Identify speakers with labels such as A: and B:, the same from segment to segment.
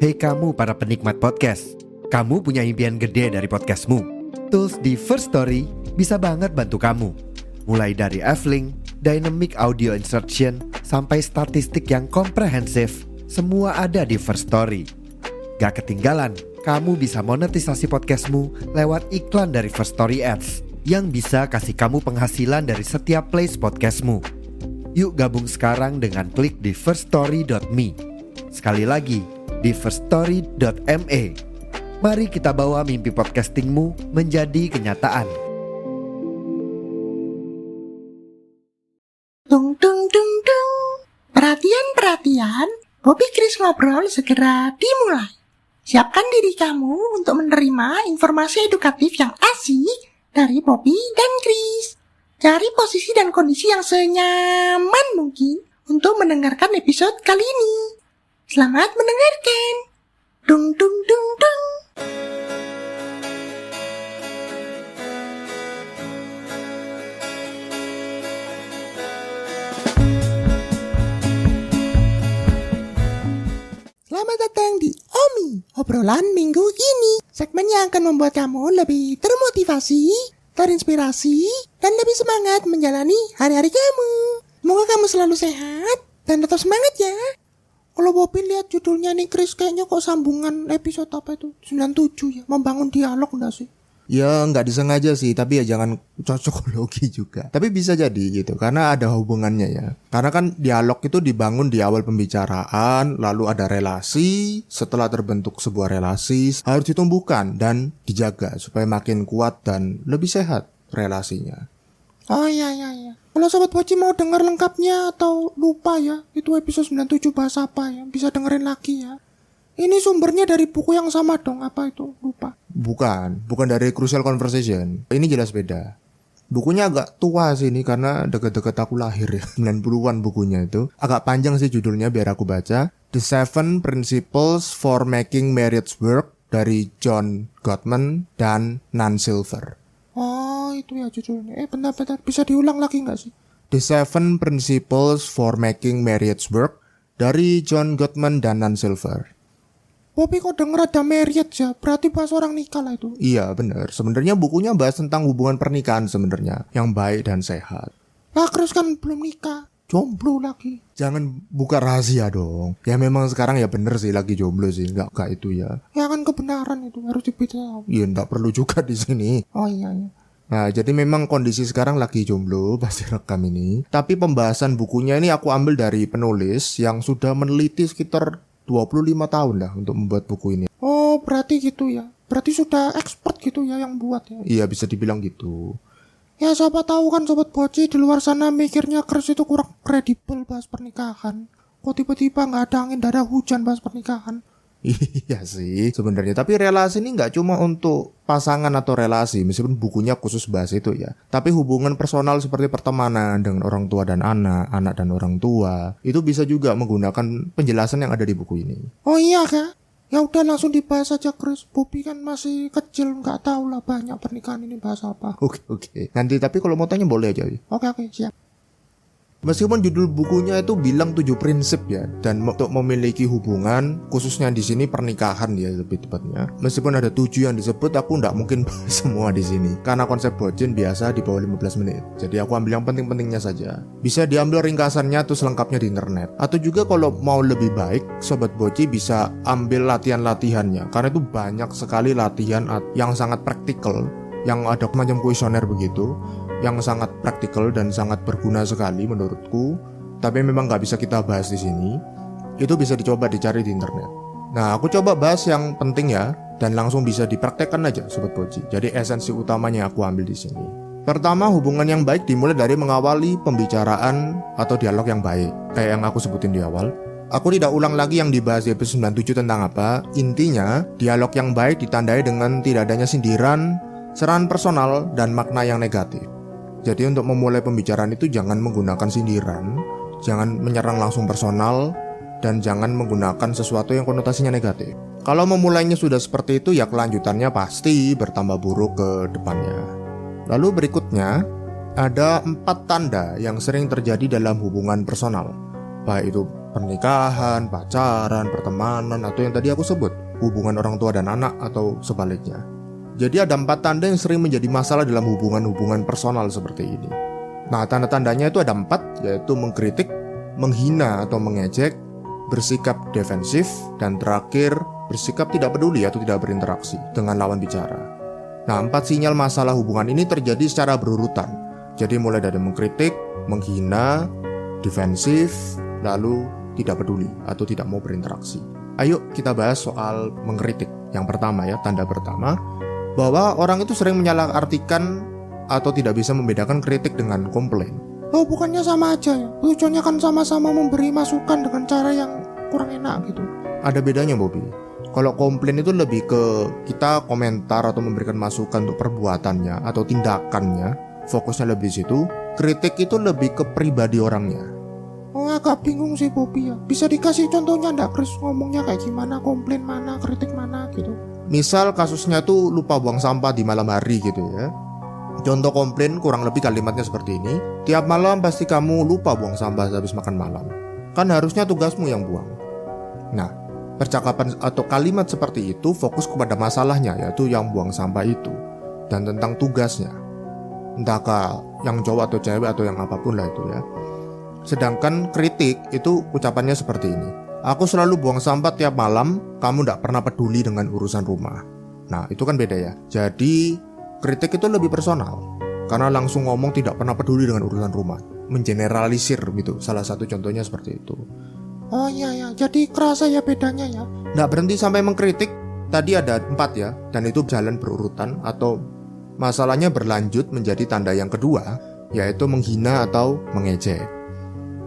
A: Hei kamu para penikmat podcast, kamu punya impian gede dari podcastmu. Tools di First Story bisa banget bantu kamu. Mulai dari F-Link, Dynamic Audio Insertion, sampai statistik yang komprehensif, semua ada di First Story. Gak ketinggalan, kamu bisa monetisasi podcastmu lewat iklan dari First Story Ads yang bisa kasih kamu penghasilan dari setiap plays podcastmu. Yuk gabung sekarang dengan klik di firststory.me. Sekali lagi, di firststory.me. Mari kita bawa mimpi podcastingmu menjadi kenyataan.
B: Dung dung dung dung. Perhatian, Bobby Chris ngobrol segera dimulai. Siapkan diri kamu untuk menerima informasi edukatif yang asik dari Bobby dan Chris. Cari posisi dan kondisi yang senyaman mungkin untuk mendengarkan episode kali ini. Selamat mendengarkan. Dung dung dung dung. Selamat datang di Omi, obrolan minggu ini. Segmen yang akan membuat kamu lebih termotivasi, terinspirasi, dan lebih semangat menjalani hari-hari kamu. Semoga kamu selalu sehat dan tetap semangat ya. Kalau Bobby lihat judulnya nih Chris, kayaknya kok sambungan episode apa itu? 97 ya, membangun dialog enggak sih?
C: Ya nggak disengaja sih, tapi ya jangan cocokologi juga. Tapi bisa jadi gitu, karena ada hubungannya ya. Karena kan dialog itu dibangun di awal pembicaraan, lalu ada relasi. Setelah terbentuk sebuah relasi, harus ditumbuhkan dan dijaga supaya makin kuat dan lebih sehat relasinya.
B: Oh iya. Kalau Sobat Boci mau denger lengkapnya atau lupa ya, itu episode 97 bahas apa ya, bisa dengerin lagi ya. Ini sumbernya dari buku yang sama dong, apa itu? Lupa.
C: Bukan dari Crucial Conversation. Ini jelas beda. Bukunya agak tua sih ini karena deket-deket aku lahir ya. 90-an bukunya itu. Agak panjang sih judulnya, biar aku baca. The 7 Principles for Making Marriage Work dari John Gottman dan Nan Silver.
B: Oh itu ya judulnya. Bentar, bisa diulang lagi gak sih?
C: The 7 Principles for Making Marriage Work dari John Gottman dan Nan Silver.
B: Bobby kok denger ada marriage ya, berarti bahas orang nikah lah itu.
C: Iya benar. Sebenarnya bukunya bahas tentang hubungan pernikahan sebenarnya, yang baik dan sehat.
B: Lah Chris kan belum nikah, jomblo lagi.
C: Jangan buka rahasia dong. Ya memang sekarang ya bener sih lagi jomblo sih, enggak itu ya.
B: Ya kan kebenaran itu harus diberitahu.
C: Iya enggak perlu juga di sini.
B: Oh iya.
C: Nah, jadi memang kondisi sekarang lagi jomblo pasti rekam ini. Tapi pembahasan bukunya ini aku ambil dari penulis yang sudah meneliti sekitar 25 tahun lah untuk membuat buku ini.
B: Oh, berarti gitu ya. Berarti sudah expert gitu ya yang buat ya.
C: Iya, bisa dibilang gitu.
B: Ya, siapa tahu kan Sobat Boci di luar sana mikirnya Chris itu kurang kredibel bahas pernikahan. Kok tiba-tiba nggak ada angin, nggak ada hujan bahas pernikahan.
C: Iya sih sebenarnya, tapi relasi ini nggak cuma untuk pasangan atau relasi, meskipun bukunya khusus bahas itu ya. Tapi hubungan personal seperti pertemanan dengan orang tua dan anak dan orang tua, itu bisa juga menggunakan penjelasan yang ada di buku ini.
B: Oh iya kak? Ya udah langsung dibahas aja Chris. Bobby kan masih kecil, nggak tahu lah banyak pernikahan ini bahas apa.
C: Oke. Nanti tapi kalau mau tanya boleh aja ya.
B: Oke, siap.
C: Meskipun judul bukunya itu bilang 7 prinsip ya, dan untuk memiliki hubungan, khususnya di sini pernikahan ya lebih tepatnya. Meskipun ada 7 yang disebut, aku nggak mungkin bahas semua di sini, karena konsep Bocin biasa di bawah 15 menit. Jadi aku ambil yang penting-pentingnya saja. Bisa diambil ringkasannya atau selengkapnya di internet. Atau juga kalau mau lebih baik, Sobat Boci bisa ambil latihan-latihannya, karena itu banyak sekali latihan yang sangat praktikal, yang ada macam kuesioner begitu, yang sangat praktikal dan sangat berguna sekali menurutku. Tapi memang nggak bisa kita bahas di sini. Itu bisa dicoba dicari di internet. Nah, aku coba bahas yang penting ya, dan langsung bisa dipraktekkan aja Sobat Boci. Jadi esensi utamanya aku ambil di sini. Pertama, hubungan yang baik dimulai dari mengawali pembicaraan atau dialog yang baik, kayak yang aku sebutin di awal. Aku tidak ulang lagi yang dibahas di episode 97 tentang apa. Intinya, dialog yang baik ditandai dengan tidak adanya sindiran, serangan personal, dan makna yang negatif. Jadi untuk memulai pembicaraan itu jangan menggunakan sindiran, jangan menyerang langsung personal, dan jangan menggunakan sesuatu yang konotasinya negatif. Kalau memulainya sudah seperti itu, ya kelanjutannya pasti bertambah buruk ke depannya. Lalu berikutnya, ada 4 tanda yang sering terjadi dalam hubungan personal. Baik itu pernikahan, pacaran, pertemanan, atau yang tadi aku sebut, hubungan orang tua dan anak atau sebaliknya. Jadi ada 4 tanda yang sering menjadi masalah dalam hubungan-hubungan personal seperti ini. Nah, tanda-tandanya itu ada 4, yaitu mengkritik, menghina atau mengejek, bersikap defensif, dan terakhir bersikap tidak peduli atau tidak berinteraksi dengan lawan bicara. Nah, 4 sinyal masalah hubungan ini terjadi secara berurutan. Jadi mulai dari mengkritik, menghina, defensif, lalu tidak peduli atau tidak mau berinteraksi. Ayo kita bahas soal mengkritik. Yang pertama ya, tanda pertama, bahwa orang itu sering menyalahartikan atau tidak bisa membedakan kritik dengan komplain. Oh, bukannya sama aja ya? Tujuannya kan sama-sama memberi masukan dengan cara yang kurang enak gitu. Ada bedanya, Bobby. Kalau komplain itu lebih ke kita komentar atau memberikan masukan untuk perbuatannya atau tindakannya, fokusnya lebih di situ. Kritik itu lebih ke pribadi orangnya. Oh, agak bingung sih, Bobby ya. Bisa dikasih contohnya enggak, Chris? Ngomongnya kayak gimana, komplain mana, kritik mana gitu. Misal kasusnya tuh lupa buang sampah di malam hari gitu ya. Contoh komplain kurang lebih kalimatnya seperti ini. Tiap malam pasti kamu lupa buang sampah habis makan malam. Kan harusnya tugasmu yang buang. Nah, percakapan atau kalimat seperti itu fokus kepada masalahnya, yaitu yang buang sampah itu, dan tentang tugasnya. Entahkah yang cowok atau cewek atau yang apapun lah itu ya. Sedangkan kritik itu ucapannya seperti ini. Aku selalu buang sampah tiap malam, kamu gak pernah peduli dengan urusan rumah. Nah, itu kan beda ya. Jadi, kritik itu lebih personal. Karena langsung ngomong tidak pernah peduli dengan urusan rumah. Mengeneralisir gitu, salah satu contohnya seperti itu. Oh iya ya, jadi kerasa ya bedanya ya. Gak berhenti sampai mengkritik. Tadi ada 4 ya, dan itu jalan berurutan atau masalahnya berlanjut menjadi tanda yang kedua, yaitu menghina atau mengejek.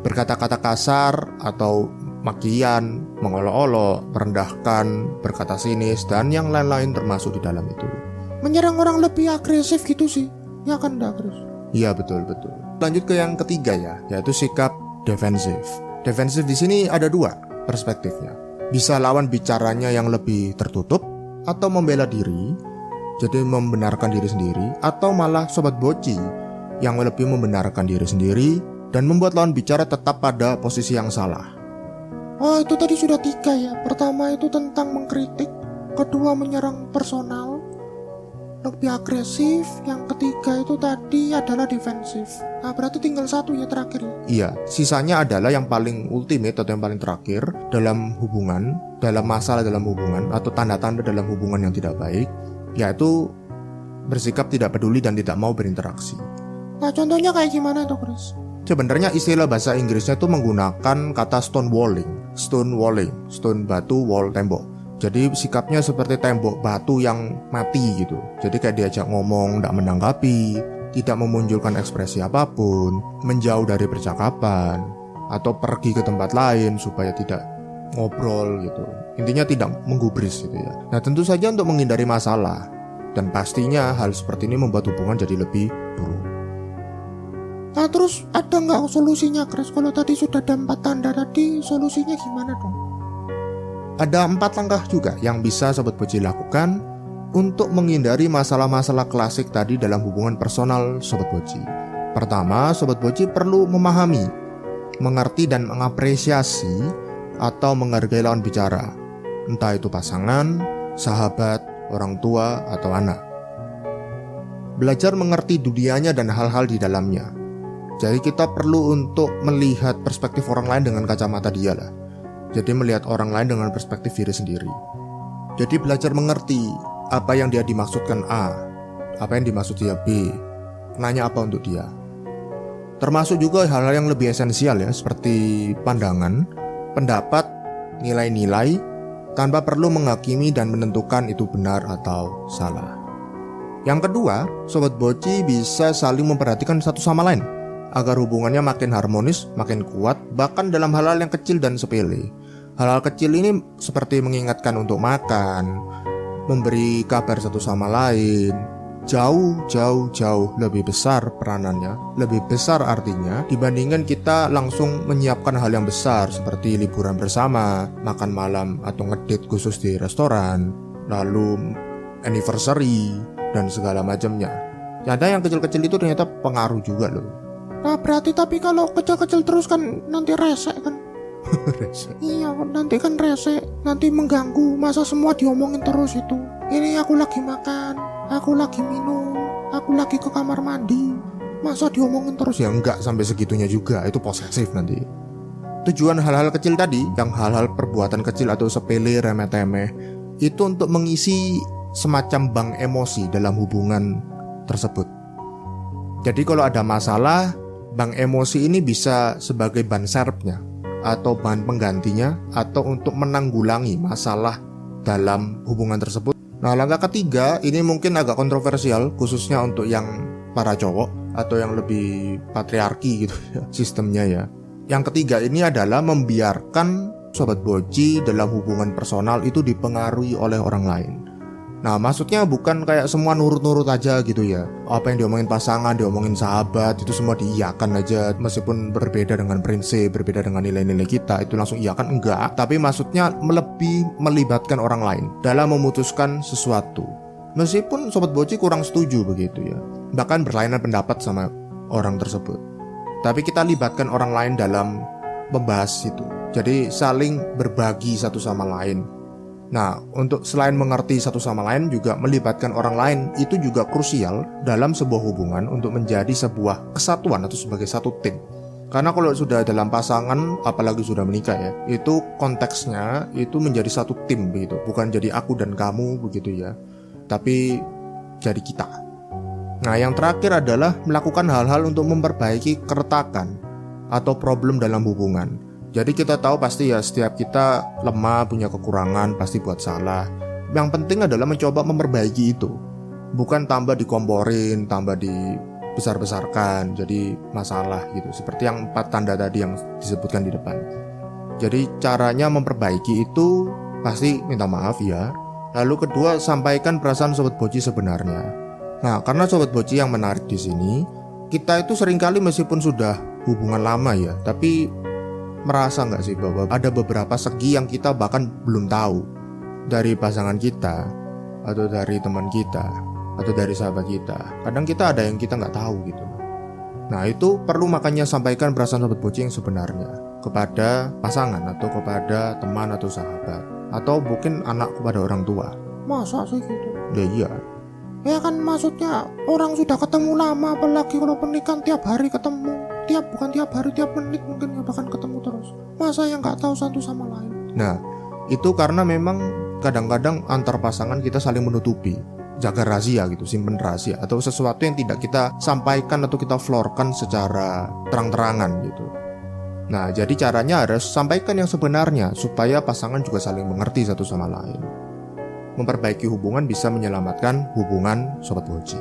C: Berkata-kata kasar atau makian, mengolok-olok, merendahkan, berkata sinis, dan yang lain-lain termasuk di dalam itu. Menyerang orang lebih agresif gitu sih, ya kan enggak, Chris? Iya, betul-betul. Lanjut ke yang ketiga ya, yaitu sikap defensif. Defensif di sini ada 2 perspektifnya. Bisa lawan bicaranya yang lebih tertutup, atau membela diri, jadi membenarkan diri sendiri, atau malah sobat boci yang lebih membenarkan diri sendiri dan membuat lawan bicara tetap pada posisi yang salah. Oh, itu tadi sudah 3 ya. Pertama itu tentang mengkritik, kedua menyerang personal, lebih agresif, yang ketiga itu tadi adalah defensif. Nah, berarti tinggal 1 ya terakhir ya. Iya, sisanya adalah yang paling ultimate atau yang paling terakhir dalam hubungan, dalam masalah dalam hubungan atau tanda-tanda dalam hubungan yang tidak baik, yaitu bersikap tidak peduli dan tidak mau berinteraksi. Nah, contohnya kayak gimana tuh, Chris? Sebenarnya istilah bahasa Inggrisnya itu menggunakan kata stonewalling. Stone batu, wall tembok. Jadi sikapnya seperti tembok batu yang mati gitu. Jadi kayak diajak ngomong tidak menanggapi, tidak memunculkan ekspresi apapun, menjauh dari percakapan, atau pergi ke tempat lain supaya tidak ngobrol gitu. Intinya tidak menggubris gitu ya. Nah, tentu saja untuk menghindari masalah, dan pastinya hal seperti ini membuat hubungan jadi lebih buruk. Nah, terus ada nggak solusinya, Chris? Kalau tadi sudah ada 4 tanda tadi, solusinya gimana dong? Ada 4 langkah juga yang bisa Sobat Boci lakukan untuk menghindari masalah-masalah klasik tadi dalam hubungan personal Sobat Boci. Pertama, Sobat Boci perlu memahami, mengerti dan mengapresiasi atau menghargai lawan bicara, entah itu pasangan, sahabat, orang tua, atau anak. Belajar mengerti dunianya dan hal-hal di dalamnya. Jadi kita perlu untuk melihat perspektif orang lain dengan kacamata dia lah. Jadi melihat orang lain dengan perspektif diri sendiri. Jadi belajar mengerti apa yang dia dimaksudkan A, apa yang dimaksud dia B, nanya apa untuk dia. Termasuk juga hal-hal yang lebih esensial ya, seperti pandangan, pendapat, nilai-nilai, tanpa perlu menghakimi dan menentukan itu benar atau salah. Yang kedua, Sobat Boci bisa saling memperhatikan satu sama lain agar hubungannya makin harmonis, makin kuat, bahkan dalam hal-hal yang kecil dan sepele. Hal-hal kecil ini seperti mengingatkan untuk makan, memberi kabar satu sama lain, jauh lebih besar peranannya, lebih besar artinya dibandingkan kita langsung menyiapkan hal yang besar seperti liburan bersama, makan malam atau ngedate khusus di restoran, lalu anniversary dan segala macamnya. Ada yang kecil-kecil itu ternyata pengaruh juga loh. Nah, berarti tapi kalau kecil-kecil terus kan nanti resek kan. Rese. Iya, nanti kan rese, nanti mengganggu. Masa semua diomongin terus itu? Ini aku lagi makan, aku lagi minum, aku lagi ke kamar mandi. Masa diomongin terus? Ya enggak sampai segitunya juga, itu posesif nanti. Tujuan hal-hal kecil tadi, yang hal-hal perbuatan kecil atau sepele remeh-temeh, itu untuk mengisi semacam bank emosi dalam hubungan tersebut. Jadi kalau ada masalah, bank emosi ini bisa sebagai ban serepnya atau bahan penggantinya atau untuk menanggulangi masalah dalam hubungan tersebut. Nah, langkah ketiga ini mungkin agak kontroversial khususnya untuk yang para cowok atau yang lebih patriarki gitu ya, sistemnya ya. Yang ketiga ini adalah membiarkan sobat boci dalam hubungan personal itu dipengaruhi oleh orang lain. Nah, maksudnya bukan kayak semua nurut-nurut aja gitu ya. Apa yang diomongin pasangan, diomongin sahabat, itu semua diiyakan aja. Meskipun berbeda dengan prinsip, berbeda dengan nilai-nilai kita, itu langsung iyakan, enggak. Tapi maksudnya lebih melibatkan orang lain dalam memutuskan sesuatu. Meskipun sobat boci kurang setuju begitu ya. Bahkan berlainan pendapat sama orang tersebut. Tapi kita libatkan orang lain dalam membahas itu. Jadi saling berbagi satu sama lain. Nah, untuk selain mengerti satu sama lain juga melibatkan orang lain itu juga krusial dalam sebuah hubungan untuk menjadi sebuah kesatuan atau sebagai satu tim. Karena kalau sudah dalam pasangan, apalagi sudah menikah ya, itu konteksnya itu menjadi satu tim begitu. Bukan jadi aku dan kamu begitu ya, tapi jadi kita. Nah, yang terakhir adalah melakukan hal-hal untuk memperbaiki keretakan atau problem dalam hubungan. Jadi kita tahu pasti ya setiap kita lemah, punya kekurangan, pasti buat salah. Yang penting adalah mencoba memperbaiki itu. Bukan tambah dikomporin, tambah dibesar-besarkan, jadi masalah gitu. Seperti yang 4 tanda tadi yang disebutkan di depan. Jadi caranya memperbaiki itu pasti minta maaf ya. Lalu kedua, sampaikan perasaan sobat boci sebenarnya. Nah, karena sobat boci yang menarik di sini, kita itu seringkali meskipun sudah hubungan lama ya, tapi merasa nggak sih bahwa ada beberapa segi yang kita bahkan belum tahu dari pasangan kita atau dari teman kita atau dari sahabat kita. Kadang kita ada yang kita nggak tahu gitu. Nah, itu perlu makanya sampaikan perasaan sobat boci yang sebenarnya kepada pasangan atau kepada teman atau sahabat atau mungkin anak kepada orang tua. Masa sih gitu? Ya iya. Ya kan maksudnya orang sudah ketemu lama, apalagi kalau pernikahan tiap hari ketemu, bukan tiap hari, tiap menit mungkin ya bahkan ketemu terus. Masa yang nggak tahu satu sama lain? Nah, itu karena memang kadang-kadang antar pasangan kita saling menutupi, jaga rahasia gitu, simpen rahasia atau sesuatu yang tidak kita sampaikan atau kita florkan secara terang-terangan gitu. Nah, jadi caranya harus sampaikan yang sebenarnya supaya pasangan juga saling mengerti satu sama lain. Memperbaiki hubungan bisa menyelamatkan hubungan sobat boci.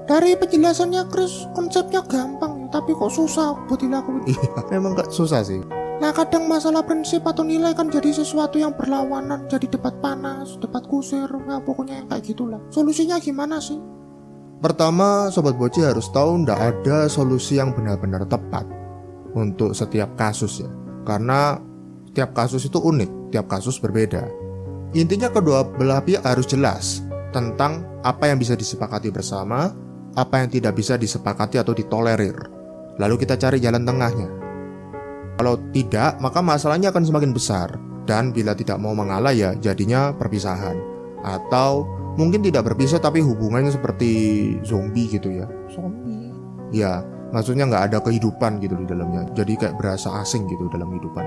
C: Dari penjelasannya Chris, konsepnya gampang, tapi kok susah buat dilakuin. Iya, memang gak susah sih. Nah, kadang masalah prinsip atau nilai kan jadi sesuatu yang berlawanan, jadi debat panas, debat kusir, ya pokoknya kayak gitulah. Solusinya gimana sih? Pertama, sobat boci harus tahu ndak ada solusi yang benar-benar tepat untuk setiap kasus ya. Karena setiap kasus itu unik, tiap kasus berbeda. Intinya kedua belah pihak harus jelas tentang apa yang bisa disepakati bersama, apa yang tidak bisa disepakati atau ditolerir. Lalu kita cari jalan tengahnya. Kalau tidak, maka masalahnya akan semakin besar. Dan bila tidak mau mengalah ya jadinya perpisahan. Atau mungkin tidak berpisah tapi hubungannya seperti zombie gitu ya. Zombie? Ya, maksudnya nggak ada kehidupan gitu di dalamnya. Jadi kayak berasa asing gitu dalam kehidupan.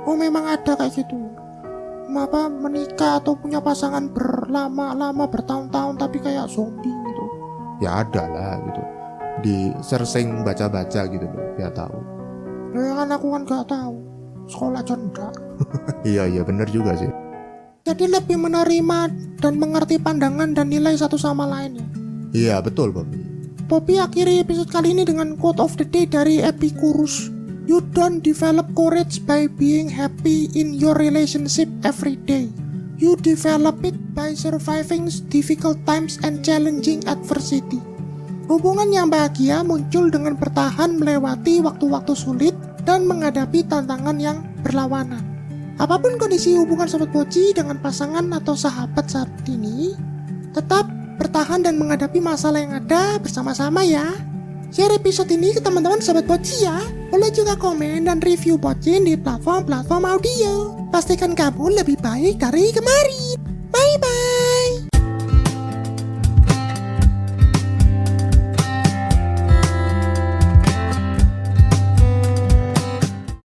C: Oh, memang ada kayak gitu. Apa menikah atau punya pasangan berlama-lama bertahun-tahun tapi kayak zombie gitu? Ya ada lah gitu. Di searching baca-baca gitu loh, biar tahu. Ya kan aku kan gak tahu. Sekolah aja enggak. Iya bener juga sih. Jadi lebih menerima dan mengerti pandangan dan nilai satu sama lainnya. Iya betul Bobby. Bobby akhiri episode kali ini dengan quote of the day dari Epicurus. You don't develop courage by being happy in your relationship every day. You develop it by surviving difficult times and challenging adversity. Hubungan yang bahagia muncul dengan bertahan melewati waktu-waktu sulit dan menghadapi tantangan yang berlawanan. Apapun kondisi hubungan sobat boci dengan pasangan atau sahabat saat ini, tetap bertahan dan menghadapi masalah yang ada bersama-sama ya. Share episode ini ke teman-teman sobat boci ya.
B: Boleh juga komen dan review Pocin di platform-platform audio. Pastikan kamu lebih baik dari kemarin.